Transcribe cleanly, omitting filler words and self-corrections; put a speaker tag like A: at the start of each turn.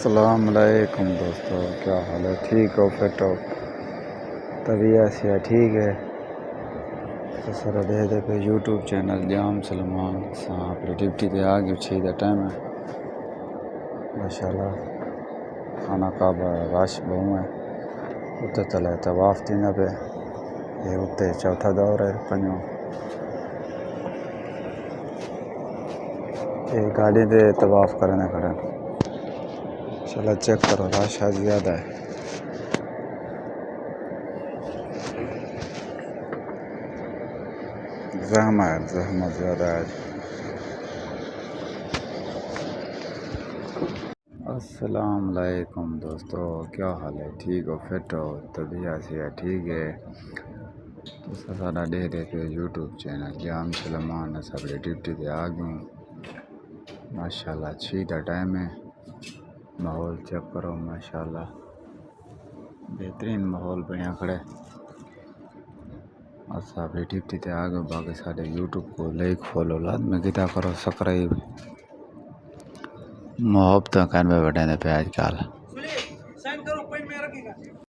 A: السلام علیکم دوستو، کیا حال ہے؟ ٹھیک ہو؟ فٹ ہو؟ طبیعت سے ٹھیک ہے؟ تو سر دے پہ یوٹیوب چینل جام سلمان اپنی ڈیوٹی تے آ گئی چھی دا ٹائم ہے ماشاءاللہ خانہ کعبہ رش بہوں ہے اتنے تلے طواف دینا پہ یہ اتنے چوتھا دور ہے پنجوں یہ گاڑی دے طواف کرنے کھڑے چلو چیک کرو رش آج زیادہ ہے زحمت زیادہ ہے السلام علیکم دوستو، کیا حال ہے؟ ٹھیک ہو؟ فٹ ہو؟ طبیعت سے ٹھیک ہے؟ تو سارا دے پہ یوٹیوب چینل جام سلمان سب ڈیوٹی تے آ گئے ماشاءاللہ اچھی دا ٹائم ہے ماحول چیک کرو ماشاءاللہ بہترین ماحول بنیا کھڑے اور سب ڈیوٹی تے آ گئے باقی سارے یوٹیوب کو لائک فالو لازمی کیتا کرو سبسکرائب محبت کرنے بیٹھے پہ آج کل